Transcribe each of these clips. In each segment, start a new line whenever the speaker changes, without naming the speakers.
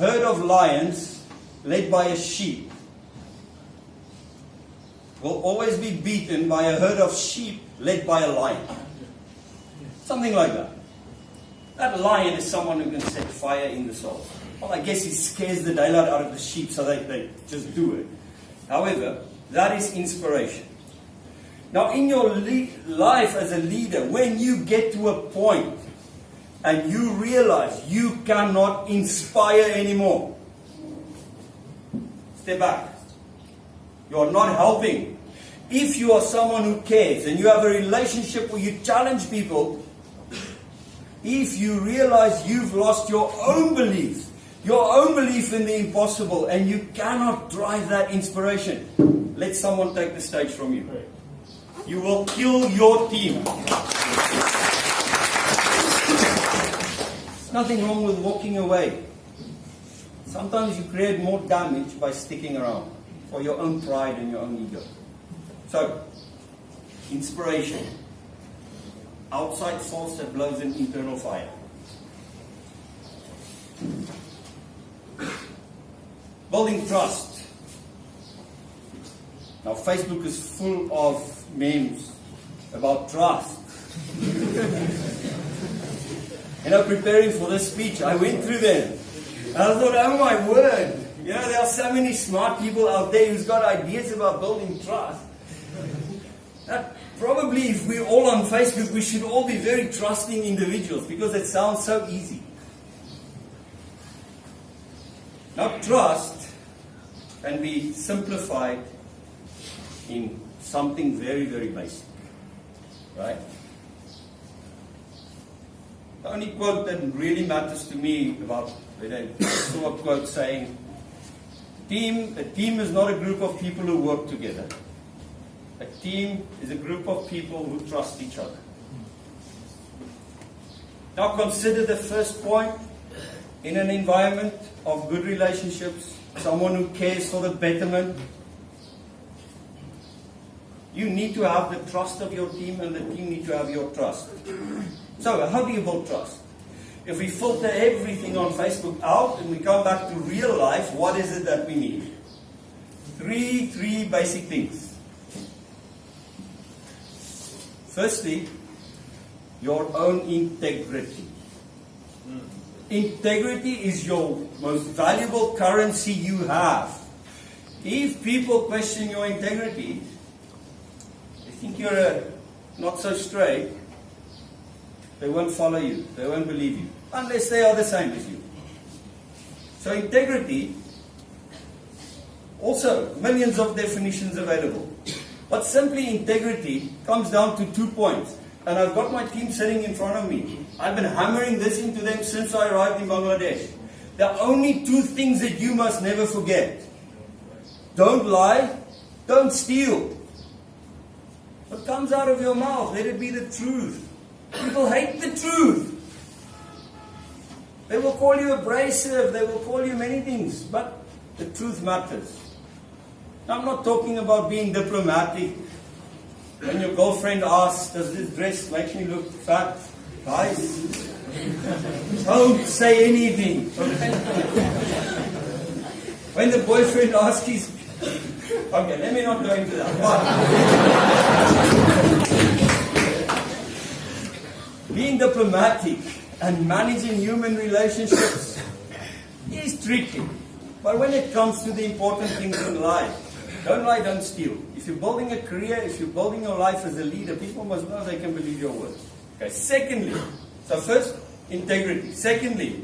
herd of lions led by a sheep will always be beaten by a herd of sheep led by a lion. Something like that. That lion is someone who can set fire in the soul. Well, I guess he scares the daylight out of the sheep, so they just do it. However, that is inspiration. Now, in your life as a leader, when you get to a point and you realize you cannot inspire anymore, step back. You are not helping. If you are someone who cares and you have a relationship where you challenge people, if you realize you've lost your own belief in the impossible, and you cannot drive that inspiration, let someone take the stage from you. You will kill your team. There's nothing wrong with walking away. Sometimes you create more damage by sticking around for your own pride and your own ego. So, inspiration. Outside force that blows an internal fire. Building trust. Now, Facebook is full of memes about trust. Preparing for this speech, I went through them. And I thought, oh my word, there are so many smart people out there who's got ideas about building trust. That probably, if we're all on Facebook, we should all be very trusting individuals, because it sounds so easy. Now, trust can be simplified in something very, very basic. Right? The only quote that really matters to me about when I saw a quote saying, a team is not a group of people who work together. A team is a group of people who trust each other. Now consider the first point. In an environment of good relationships, someone who cares for the betterment, you need to have the trust of your team, and the team need to have your trust. So, how do you build trust? If we filter everything on Facebook out and we come back to real life, what is it that we need? Three basic things. Firstly, your own integrity. Integrity is your most valuable currency you have. If people question your integrity, they think you're not so straight, they won't follow you, they won't believe you, unless they are the same as you. So integrity, also millions of definitions available. But simply integrity comes down to 2 points. And I've got my team sitting in front of me. I've been hammering this into them since I arrived in Bangladesh. There are only 2 things that you must never forget. Don't lie, don't steal. What comes out of your mouth, let it be the truth. People hate the truth. They will call you abrasive, they will call you many things, but the truth matters. I'm not talking about being diplomatic. When your girlfriend asks, does this dress make me look fat? Guys, don't say anything. When the boyfriend asks his... Okay, let me not go into that. But being diplomatic and managing human relationships is tricky. But when it comes to the important things in life, don't lie, don't steal. If you're building a career, if you're building your life as a leader, people must know they can believe your words. Okay, secondly, so first, integrity. Secondly,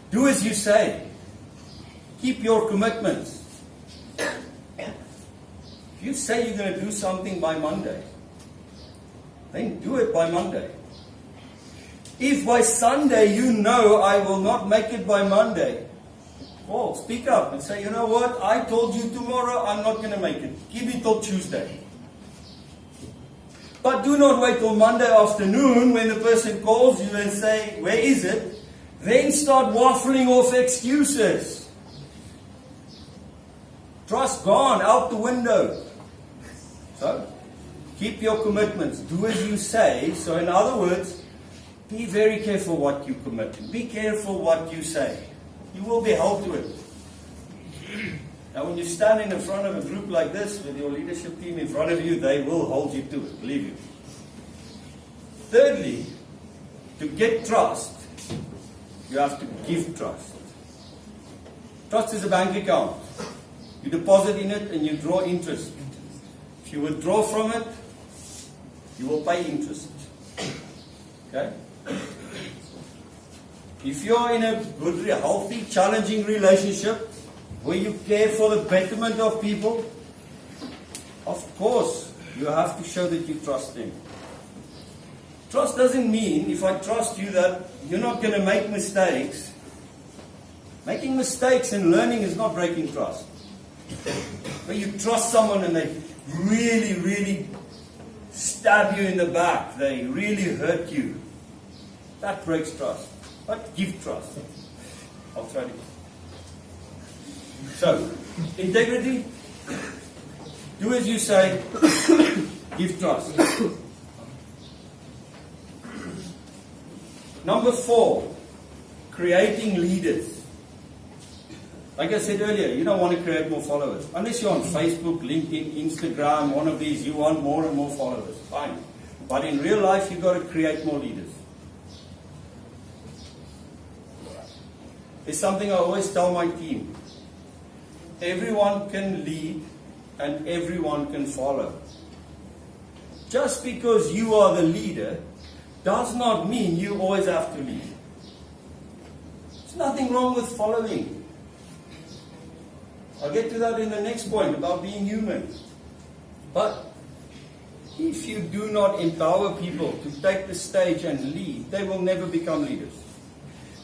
do as you say. Keep your commitments. If you say you're going to do something by Monday, then do it by Monday. If by Sunday you know I will not make it by Monday, well, speak up and say, you know what, I told you tomorrow I'm not going to make it. Give it till Tuesday. But do not wait till Monday afternoon when the person calls you and say, where is it? Then start waffling off excuses. Trust gone, out the window. So, keep your commitments. Do as you say. So in other words, Be very careful what you commit to. Be careful what you say. You will be held to it. Now when you stand in front of a group like this with your leadership team in front of you, they will hold you to it, believe you. Thirdly, to get trust, you have to give trust. Trust is a bank account. You deposit in it and you draw interest. If you withdraw from it, you will pay interest. Okay? If you're in a good, healthy, challenging relationship where you care for the betterment of people, of course, you have to show that you trust them. Trust doesn't mean, if I trust you, that you're not going to make mistakes. Making mistakes and learning is not breaking trust. When you trust someone and they really, really stab you in the back, they really hurt you, that breaks trust. But give trust. I'll try to. So, integrity, do as you say, give trust. Number 4, creating leaders. Like I said earlier, you don't want to create more followers. Unless you're on Facebook, LinkedIn, Instagram, one of these, you want more and more followers. Fine. But in real life, you've got to create more leaders. It's something I always tell my team. Everyone can lead and everyone can follow. Just because you are the leader does not mean you always have to lead. There's nothing wrong with following. I'll get to that in the next point about being human. But if you do not empower people to take the stage and lead, they will never become leaders.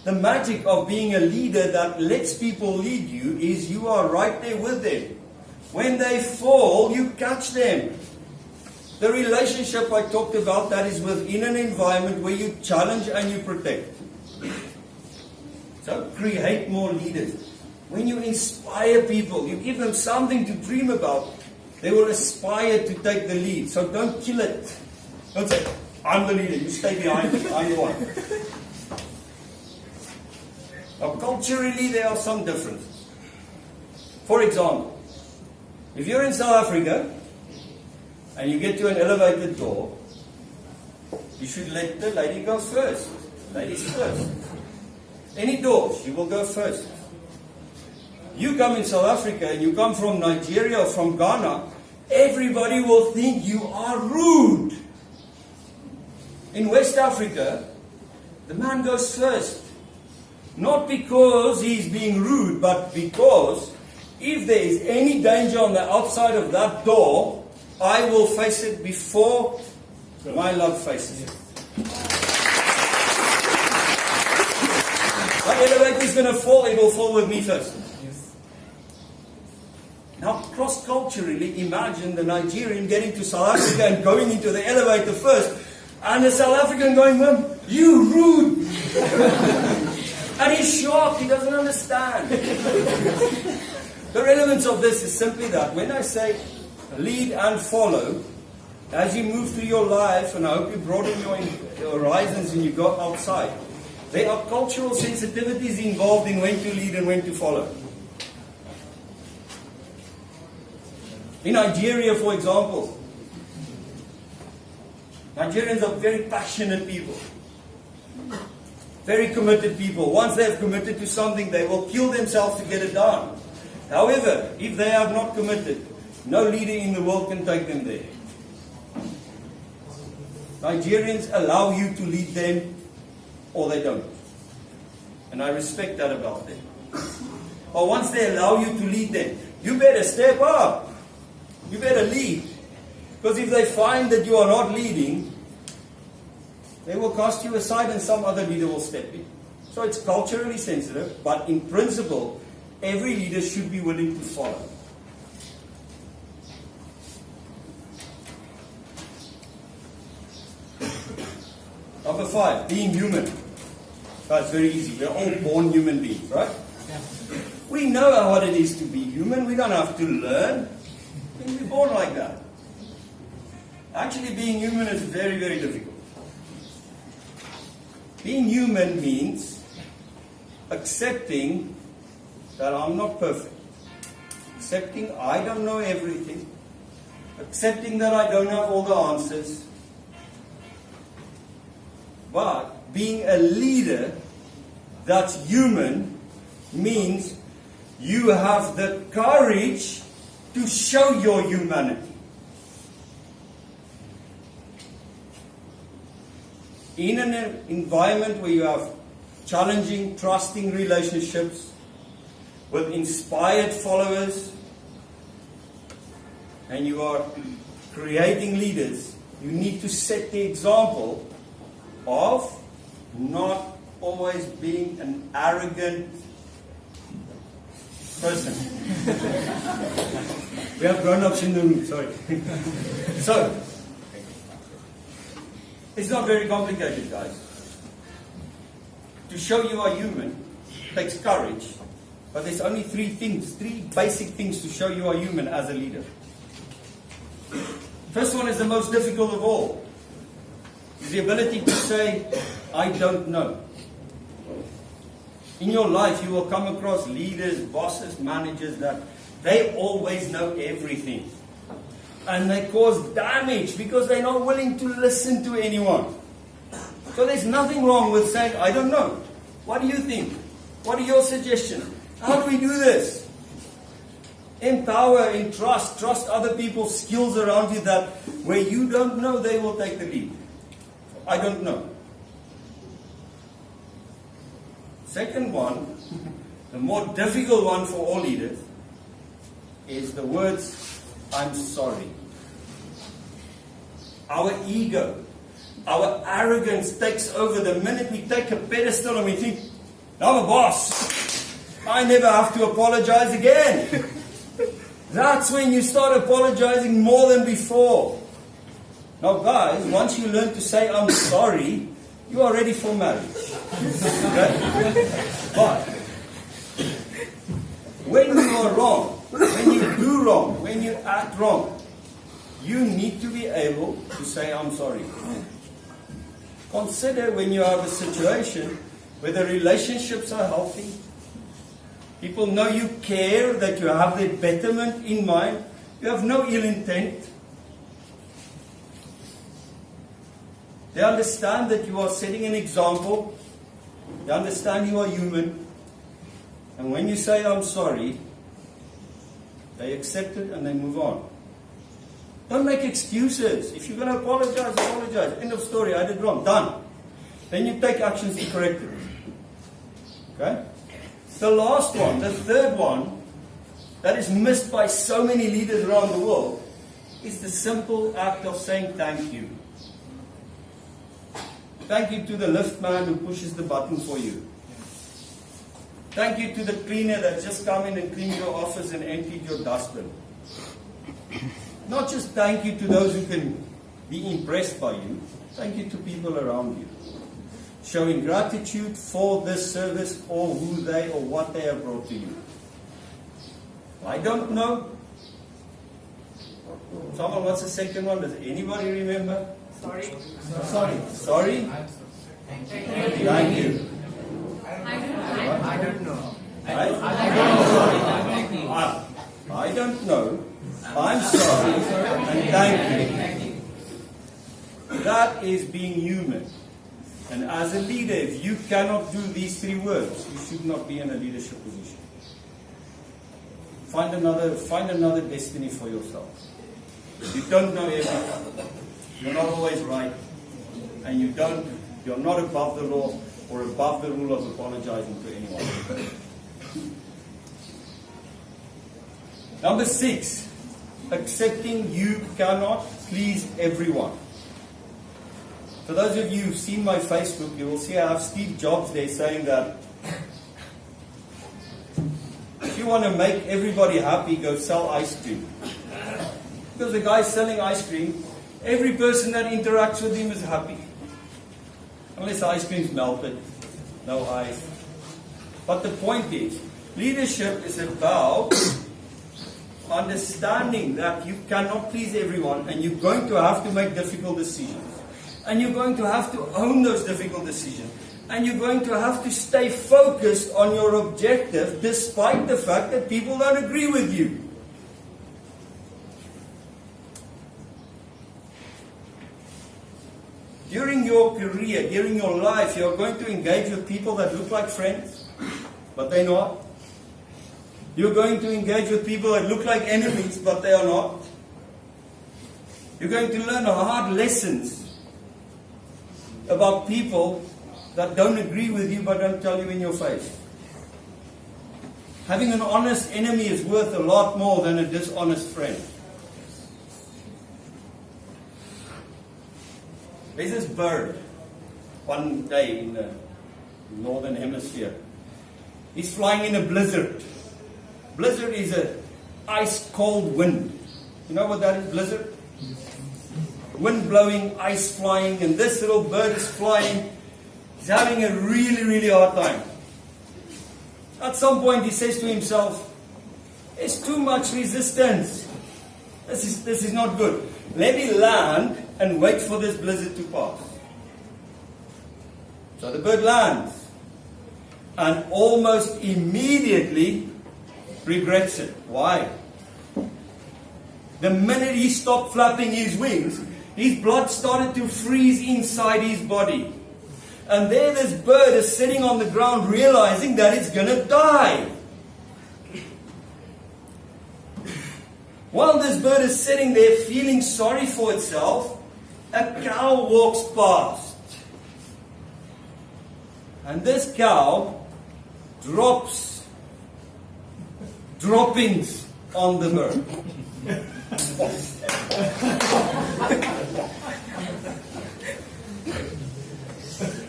The magic of being a leader that lets people lead you is you are right there with them. When they fall, you catch them. The relationship I talked about, that is within an environment where you challenge and you protect. So create more leaders. When you inspire people, you give them something to dream about, they will aspire to take the lead. So don't kill it. Don't say, I'm the leader, you stay behind me, I'm the one. Now, culturally, there are some differences. For example, if you're in South Africa and you get to an elevated door, you should let the lady go first. Ladies first. Any doors, you will go first. You come in South Africa and you come from Nigeria or from Ghana, everybody will think you are rude. In West Africa, the man goes first. Not because he's being rude, but because if there is any danger on the outside of that door, I will face it before my love faces it. That elevator is going to fall, it will fall with me first. Now, cross-culturally, imagine the Nigerian getting to South Africa and going into the elevator first, and the South African going, you rude! And he's shocked, he doesn't understand. The relevance of this is simply that when I say lead and follow, as you move through your life, and I hope you broaden your horizons and you go outside, there are cultural sensitivities involved in when to lead and when to follow. In Nigeria, for example, Nigerians are very passionate people. Very committed people. Once they have committed to something, they will kill themselves to get it done. However, if they have not committed, no leader in the world can take them there. Nigerians allow you to lead them, or they don't. And I respect that about them. But once they allow you to lead them, you better step up. You better lead. Because if they find that you are not leading, they will cast you aside and some other leader will step in. So it's culturally sensitive, but in principle, every leader should be willing to follow. Number 5, being human. That's very easy. We're all born human beings, right?
Yeah.
We know what it is to be human. We don't have to learn. We're born like that. Actually, being human is very, very difficult. Being human means accepting that I'm not perfect. Accepting I don't know everything. Accepting that I don't have all the answers. But being a leader that's human means you have the courage to show your humanity. In an environment where you have challenging, trusting relationships with inspired followers, and you are creating leaders, you need to set the example of not always being an arrogant person. We have grown-ups in the room, sorry. So, it's not very complicated, guys. To show you are human takes courage, but there's only three basic things to show you are human as a leader. First one is the most difficult of all. Is the ability to say, I don't know. In your life, you will come across leaders, bosses, managers that they always know everything. And they cause damage because they're not willing to listen to anyone. So there's nothing wrong with saying, I don't know. What do you think? What are your suggestions? How do we do this? Empower, entrust, trust other people's skills around you that where you don't know, they will take the lead. I don't know. Second one, the more difficult one for all leaders, is the words, I'm sorry. Our ego, our arrogance takes over the minute we take a pedestal and we think, I'm a boss. I never have to apologize again. That's when you start apologizing more than before. Now guys, once you learn to say I'm sorry, you are ready for marriage. Okay? But when you are wrong, when you do wrong, when you act wrong, you need to be able to say I'm sorry. Consider when you have a situation where the relationships are healthy, people know you care, that you have their betterment in mind, you have no ill intent. They understand that you are setting an example. They understand you are human. And when you say, I'm sorry, they accept it and they move on. Don't make excuses. If you're going to apologize, apologize. End of story. I did wrong. Done. Then you take actions to correct it. Okay? The last one, the third one, that is missed by so many leaders around the world, is the simple act of saying thank you. Thank you to the lift man who pushes the button for you. Thank you to the cleaner that just come in and cleaned your office and emptied your dustbin. Not just thank you to those who can be impressed by you. Thank you to people around you. Showing gratitude for this service or who they or what they have brought to you. I don't know. Someone, what's the second one? Does anybody remember?
Sorry.
Sorry. Sorry? Thank you.
I don't know.
I don't know. I'm sorry. And thank you. That is being human. And as a leader, if you cannot do these three words, you should not be in a leadership position. Find another destiny for yourself. You don't know everything. You're not always right. And you're not above the law or above the rule of apologizing to anyone. Number 6, accepting you cannot please everyone. For those of you who've seen my Facebook, you will see I have Steve Jobs there saying that if you want to make everybody happy, go sell ice cream. Because the guy selling ice cream, every person that interacts with him is happy. Unless the ice cream's melted, no ice. But the point is, leadership is about understanding that you cannot please everyone and you're going to have to make difficult decisions. And you're going to have to own those difficult decisions. And you're going to have to stay focused on your objective despite the fact that people don't agree with you. During your career, during your life, you're going to engage with people that look like friends, but they're not. You're going to engage with people that look like enemies, but they are not. You're going to learn hard lessons about people that don't agree with you but don't tell you in your face. Having an honest enemy is worth a lot more than a dishonest friend. There's this bird one day in the northern hemisphere. He's flying in a blizzard. Blizzard is an ice cold wind. You know what that is, blizzard? Wind blowing, ice flying, and this little bird is flying. He's having a really, really hard time. At some point he says to himself, there's too much resistance. This is not good. Let me land and wait for this blizzard to pass. So the bird lands and almost immediately regrets it. Why? The minute he stopped flapping his wings, his blood started to freeze inside his body. And there this bird is sitting on the ground realizing that it's going to die. While this bird is sitting there feeling sorry for itself, a cow walks past. And this cow drops droppings on the bird.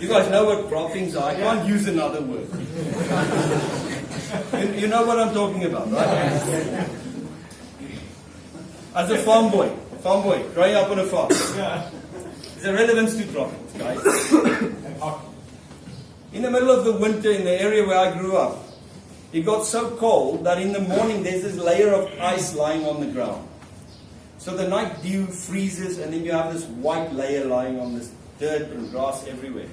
You guys know what droppings are. I can't use another word. You know what I'm talking about, right? As a farm boy growing up on a farm, there's a relevance to droppings, guys. In the middle of the winter in the area where I grew up, it got so cold that in the morning there's this layer of ice lying on the ground. So the night dew freezes and then you have this white layer lying on this dirt and grass everywhere.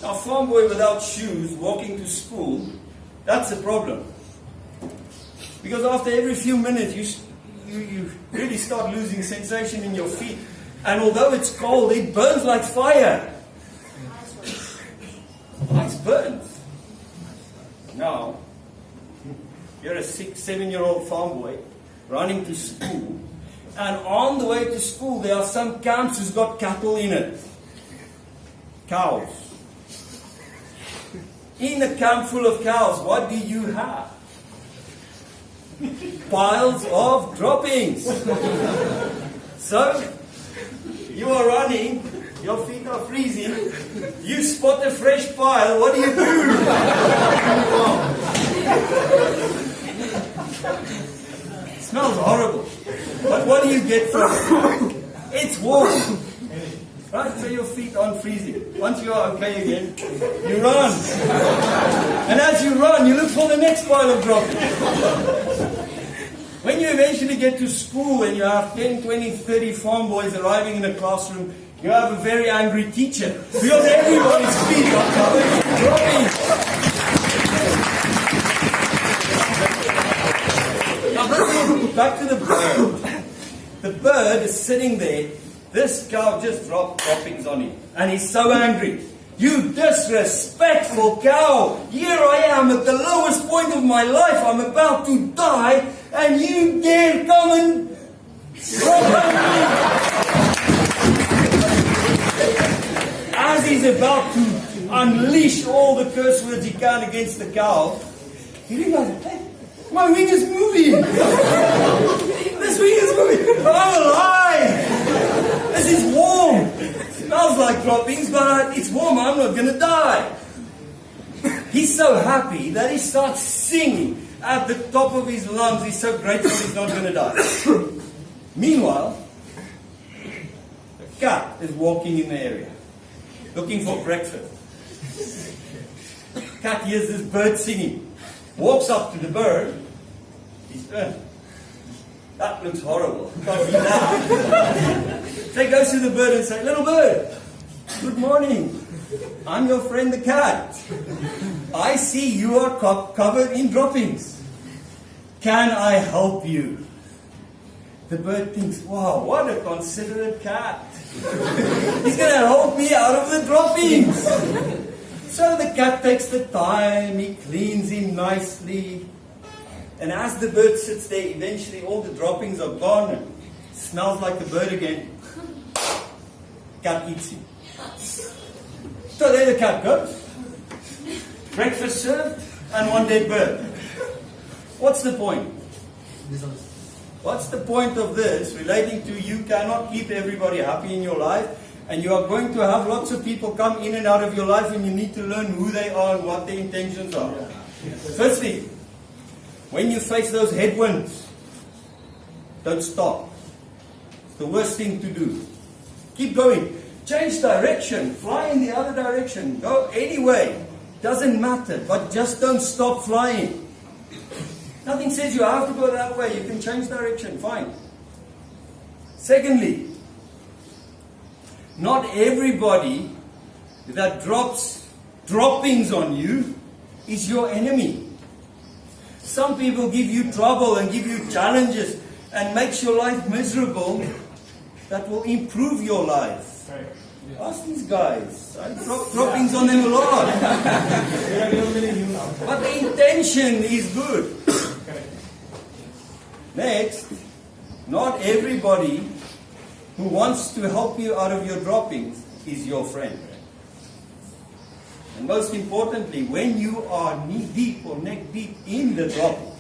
Now, a farm boy without shoes walking to school, that's a problem. Because after every few minutes you really start losing sensation in your feet. And although it's cold, it burns like fire. Ice burns. Now, you're a 6-7-year-old farm boy running to school. And on the way to school, there are some camps who's got cattle in it. Cows. In a camp full of cows, what do you have? Piles of droppings. So, you are running, your feet are freezing, you spot a fresh pile, what do you do? It smells horrible. But what do you get from it? It's warm. Right, so your feet aren't freezing. Once you are okay again, you run. And as you run, you look for the next pile of droppings. When you eventually get to school and you have 10, 20, 30 farm boys arriving in a classroom, you have a very angry teacher. Because everybody's feet are covered in droppings. Now back to the bird. The bird is sitting there. This cow just dropped droppings on him. And he's so angry. You disrespectful cow! Here I am at the lowest point of my life. I'm about to die. And you dare come and drop on me. As he's about to unleash all the curse words he can against the cow, he realizes, hey, my wing is moving. This wing is moving. I'm alive. This is warm. It smells like droppings, but it's warm. I'm not going to die. He's so happy that he starts singing at the top of his lungs. He's so grateful he's not going to die. Meanwhile, the cat is walking in the area, looking for breakfast. The cat hears this bird singing, walks up to the bird. He's that looks horrible. Can't eat that. So he goes to the bird and says, little bird, good morning. I'm your friend the cat. I see you are covered in droppings. Can I help you? The bird thinks, wow, what a considerate cat. He's going to help me out of the droppings. So the cat takes the time, he cleans him nicely. And as the bird sits there, eventually all the droppings are gone and smells like a bird again. Cat eats him. So there the cat goes. Breakfast served and one dead bird. What's the point? What's the point of this relating to you cannot keep everybody happy in your life, and you are going to have lots of people come in and out of your life, and you need to learn who they are and what their intentions are. Firstly, when you face those headwinds, don't stop. It's the worst thing to do. Keep going. Change direction. Fly in the other direction. Go anyway. Doesn't matter. But just don't stop flying. Nothing says you have to go that way. You can change direction. Fine. Secondly, not everybody that drops droppings on you is your enemy. Some people give you trouble and give you challenges and makes your life miserable. That will improve your life. Ask these guys. I drop droppings on them a lot. But the intention is good. Next, not everybody who wants to help you out of your droppings is your friend. And most importantly, when you are knee deep or neck deep in the droppings,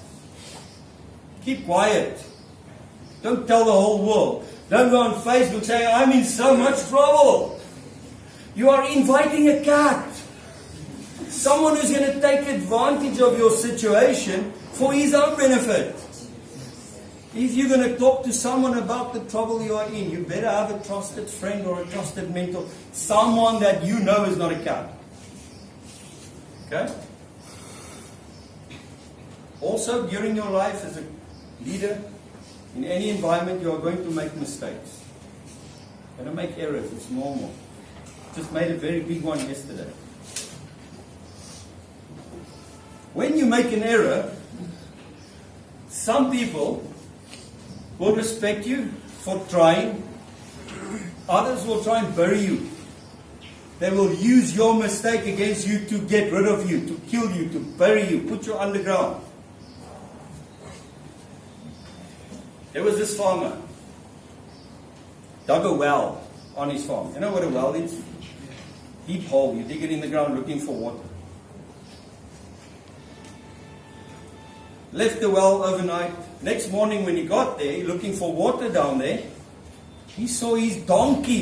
keep quiet. Don't tell the whole world. Don't go on Facebook saying, I'm in so much trouble. You are inviting a cat. Someone who's going to take advantage of your situation for his own benefit. If you're going to talk to someone about the trouble you are in, you better have a trusted friend or a trusted mentor. Someone that you know is not a cat. Okay? Also, during your life as a leader, in any environment, you are going to make mistakes. You're going to make errors. It's normal. Just made a very big one yesterday. When you make an error, some people will respect you for trying. Others will try and bury you. They will use your mistake against you to get rid of you, to kill you, to bury you, put you underground. There was this farmer, dug a well on his farm. You know what a well is? Deep hole, you dig it in the ground looking for water. Left the well overnight. Next morning when he got there, looking for water down there, he saw his donkey